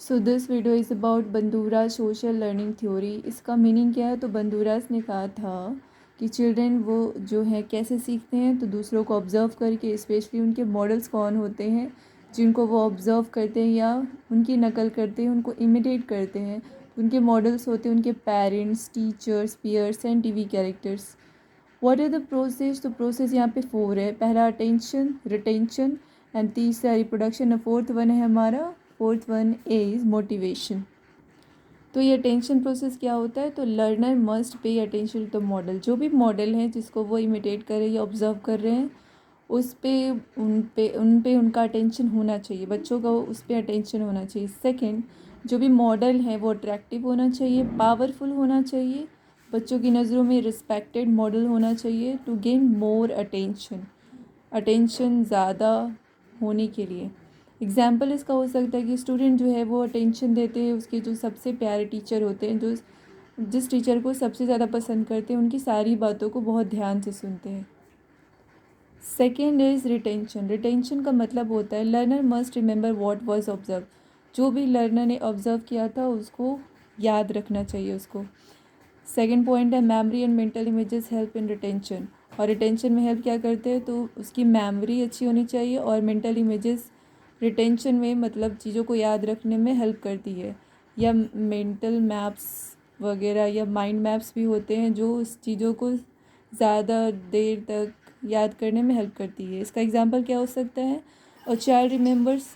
So this video is about Bandura social learning theory. इसका meaning क्या है? तो बंदूरास ने कहा था कि चिल्ड्रेन वो जो है कैसे सीखते हैं, तो दूसरों को ऑब्ज़र्व करके, स्पेशली उनके मॉडल्स कौन होते हैं जिनको वो ऑब्ज़र्व करते हैं या उनकी नकल करते हैं, उनको इमिटेट करते हैं। उनके मॉडल्स होते हैं उनके parents, teachers, peers and TV characters. What are the process? तो प्रोसेस यहाँ पे 4 है। पहला अटेंशन, रिटेंशन एंड तीसरा रिप्रोडक्शन। फोर्थ वन है हमारा, फोर्थ वन इज़ मोटिवेशन। तो ये अटेंशन प्रोसेस क्या होता है? तो learner must pay attention to the model. जो भी मॉडल है जिसको वो इमिटेट कर रहे हैं या ऑब्जर्व कर रहे हैं, उन पे उनका अटेंशन होना चाहिए। बच्चों का उस पर अटेंशन होना चाहिए। सेकंड, जो भी मॉडल है वो अट्रैक्टिव होना चाहिए, पावरफुल होना चाहिए, बच्चों की नज़रों में रिस्पेक्टेड मॉडल होना चाहिए to gain more attention, attention ज़्यादा होने के लिए। एग्ज़ाम्पल इसका हो सकता है कि स्टूडेंट जो है वो अटेंशन देते हैं उसके जो सबसे प्यारे टीचर होते हैं, जो जिस टीचर को सबसे ज़्यादा पसंद करते हैं, उनकी सारी बातों को बहुत ध्यान से सुनते हैं। Second is retention. रिटेंशन का मतलब होता है learner must remember what was observe. जो भी लर्नर ने ऑब्जर्व किया था उसको याद रखना चाहिए उसको। सेकेंड पॉइंट है memory and mental images help in retention. और रिटेंशन में हेल्प क्या करते हैं? तो उसकी मेमोरी अच्छी होनी चाहिए और मेंटल इमेजेस रिटेंशन में मतलब चीज़ों को याद रखने में हेल्प करती है। या मेंटल मैप्स वगैरह या माइंड मैप्स भी होते हैं जो उस चीज़ों को ज़्यादा देर तक याद करने में हेल्प करती है। इसका एग्जांपल क्या हो सकता है? A child remembers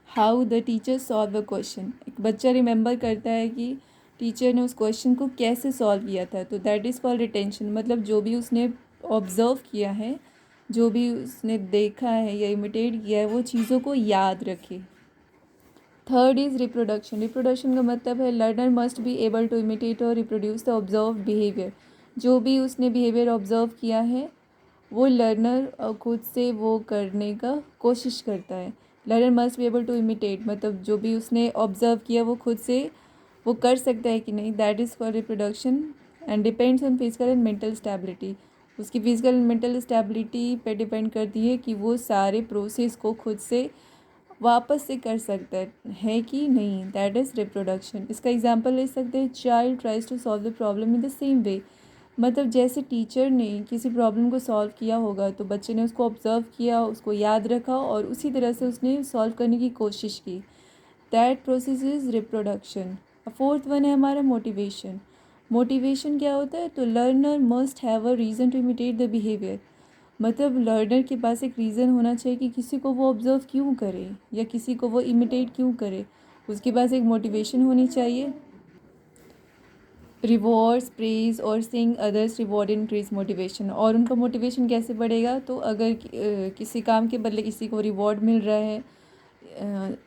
how the teacher solve a question. एक बच्चा रिमेंबर करता है कि टीचर ने उस क्वेश्चन को कैसे सॉल्व किया था, तो दैट इज़ कॉल्ड रिटेंशन। मतलब जो भी उसने ऑब्ज़र्व किया है, जो भी उसने देखा है या इमिटेट किया है, वो चीज़ों को याद रखे। Third is reproduction. रिप्रोडक्शन का मतलब है learner must be able to imitate और रिप्रोड्यूस द ऑब्जर्व बिहेवियर। जो भी उसने बिहेवियर ऑब्जर्व किया है वो लर्नर खुद से वो करने का कोशिश करता है। Learner must be able to imitate मतलब जो भी उसने ऑब्जर्व किया वो खुद से वो कर सकता है कि नहीं, that is for reproduction. And depends on physical and mental stability. उसकी फिजिकल एंड मेंटल स्टेबिलिटी पे डिपेंड करती है कि वो सारे प्रोसेस को खुद से वापस से कर सकता है कि नहीं, दैट इज़ रिप्रोडक्शन। इसका एग्जांपल ले सकते हैं, child tries to solve the problem in the same way. मतलब जैसे टीचर ने किसी प्रॉब्लम को सॉल्व किया होगा तो बच्चे ने उसको ऑब्जर्व किया, उसको याद रखा और उसी तरह से उसने सॉल्व करने की कोशिश की। That process is reproduction. Fourth one है हमारा मोटिवेशन। मोटिवेशन क्या होता है? तो learner must have a reason to imitate the behaviour. मतलब लर्नर के पास एक रीज़न होना चाहिए कि किसी को वो ऑब्ज़र्व क्यों करे या किसी को वो इमिटेट क्यों करे। उसके पास एक मोटिवेशन होनी चाहिए। रिवॉर्ड्स, प्रेज और seeing others reward increase motivation. और उनका मोटिवेशन कैसे बढ़ेगा? तो अगर किसी काम के बदले किसी को रिवॉर्ड मिल रहा है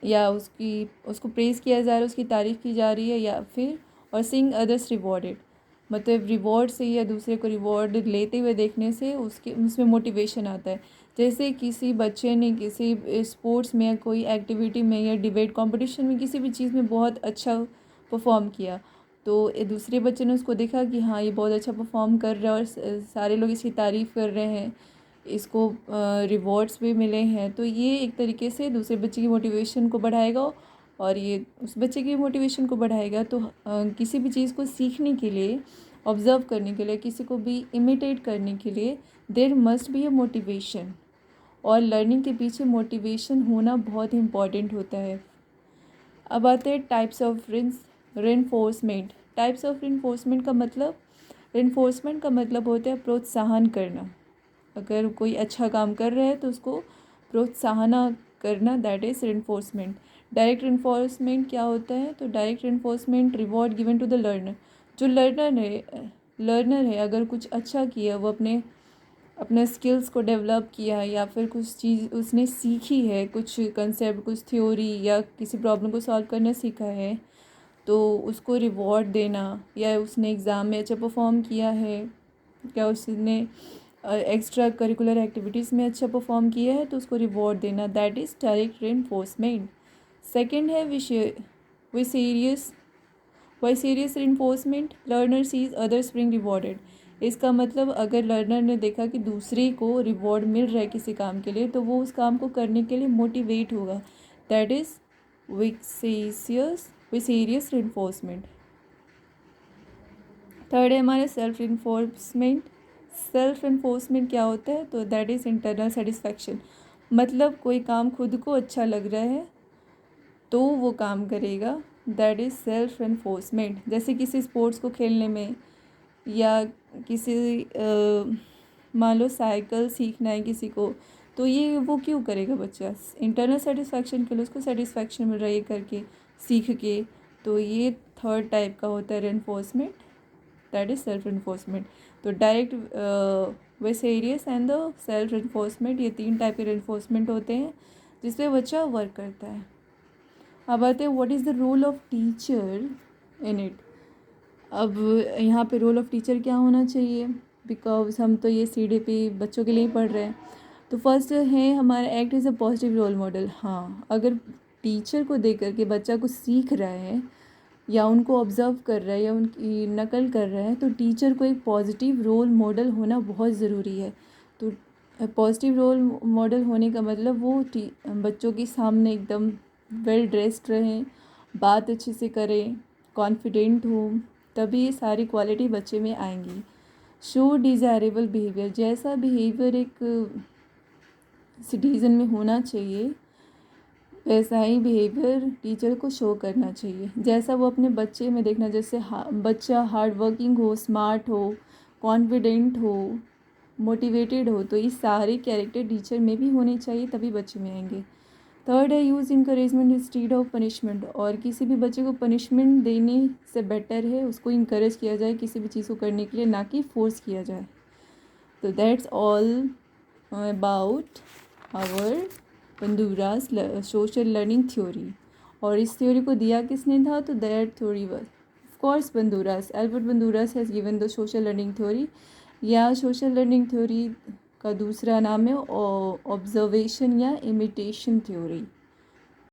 या उसको प्रेज़ किया जा रहा है, उसकी तारीफ़ की जा रही है, या फिर और सीइंग अदर्स रिवॉर्डेड मतलब रिवॉर्ड से या दूसरे को रिवॉर्ड लेते हुए देखने से उसके उसमें मोटिवेशन आता है। जैसे किसी बच्चे ने किसी स्पोर्ट्स में या कोई एक्टिविटी में या डिबेट कंपटीशन में किसी भी चीज़ में बहुत अच्छा परफॉर्म किया, तो दूसरे बच्चे ने उसको देखा कि हाँ ये बहुत अच्छा परफॉर्म कर रहा है और सारे लोग इसकी तारीफ़ कर रहे हैं, इसको रिवॉर्ड्स भी मिले हैं, तो ये एक तरीके से दूसरे बच्चे की मोटिवेशन को बढ़ाएगा और ये उस बच्चे की मोटिवेशन को बढ़ाएगा। तो किसी भी चीज़ को सीखने के लिए, ऑब्ज़र्व करने के लिए, किसी को भी इमिटेट करने के लिए there must be a motivation. और लर्निंग के पीछे मोटिवेशन होना बहुत इम्पॉर्टेंट होता है। अब आते हैं types of reinforcement. Types of reinforcement का मतलब होता है प्रोत्साहन करना। अगर कोई अच्छा काम कर रहा है तो उसको प्रोत्साहन करना, that is reinforcement. Direct reinforcement क्या होता है? तो direct reinforcement reward given to the learner. जो लर्नर है अगर कुछ अच्छा किया, वो अपने स्किल्स को डेवलप किया है या फिर कुछ चीज़ उसने सीखी है, कुछ कंसेप्ट, कुछ थ्योरी या किसी प्रॉब्लम को सॉल्व करना सीखा है, तो उसको रिवॉर्ड देना। या उसने एग्ज़ाम में अच्छा परफॉर्म किया है, क्या उसने एक्स्ट्रा करिकुलर एक्टिविटीज़ में अच्छा परफॉर्म किया है, तो उसको रिवॉर्ड देना, that is direct reinforcement. Second है vicarious vicarious reinforcement. Learner sees others being rewarded. इसका मतलब अगर लर्नर ने देखा कि दूसरे को रिवॉर्ड मिल रहा है किसी काम के लिए, तो वो उस काम को करने के लिए मोटिवेट होगा, दैट इज़ विसेरियस रिइंफोर्समेंट। थर्ड है हमारा सेल्फ इन्फोर्समेंट। सेल्फ इन्फोर्समेंट क्या होता है? तो दैट इज़ इंटरनल सेटिस्फैक्शन। मतलब कोई काम खुद को अच्छा लग रहा है तो वो काम करेगा, दैट इज़ सेल्फ इन्फोर्समेंट। जैसे किसी स्पोर्ट्स को खेलने में या किसी मान लो साइकिल सीखना है किसी को, तो ये वो क्यों करेगा बच्चा? इंटरनल सेटिस्फैक्शन के लिए, उसको सेटिस्फैक्शन मिल रही है करके, सीख के। तो ये थर्ड टाइप का होता है reinforcement, that is self enforcement. तो direct vicarious and the self enforcement, ये 3 टाइप के रेनफोर्समेंट होते हैं जिस पे बच्चा वर्क करता है। अब आते हैं what is the role of teacher in it. अब यहाँ पे रोल ऑफ टीचर क्या होना चाहिए, बिकॉज हम तो ये CDP बच्चों के लिए ही पढ़ रहे हैं। तो फर्स्ट है हमारा act is a positive role model. हाँ, अगर टीचर को देख कर के बच्चा कुछ सीख रहा है या उनको ऑब्ज़र्व कर रहा है या उनकी नकल कर रहा है, तो टीचर को एक पॉजिटिव रोल मॉडल होना बहुत ज़रूरी है। तो पॉजिटिव रोल मॉडल होने का मतलब वो बच्चों के सामने एकदम वेल ड्रेस्ड रहें, बात अच्छे से करें, कॉन्फिडेंट हो, तभी ये सारी क्वालिटी बच्चे में आएंगी। शो डिज़ायरेबल बिहेवियर, जैसा बिहेवियर एक सिटीज़न में होना चाहिए वैसा ही बिहेवियर टीचर को शो करना चाहिए। जैसा वो अपने बच्चे में देखना, जैसे बच्चा हार्ड वर्किंग हो, स्मार्ट हो, कॉन्फिडेंट हो, मोटिवेटेड हो, तो ये सारे कैरेक्टर टीचर में भी होने चाहिए, तभी बच्चे में आएंगे। थर्ड है use encouragement instead of punishment. और किसी भी बच्चे को पनिशमेंट देने से बेटर है उसको इंकरेज किया जाए किसी भी चीज़ को करने के लिए, ना कि फोर्स किया जाए। तो that's all about our Bandura's social learning theory. और इस थ्योरी को दिया किसने था? तो that theory was of course Bandura's. Albert Bandura's has given the social learning theory, या सोशल लर्निंग थ्योरी का दूसरा नाम है ऑब्जर्वेशन या इमिटेशन थ्योरी।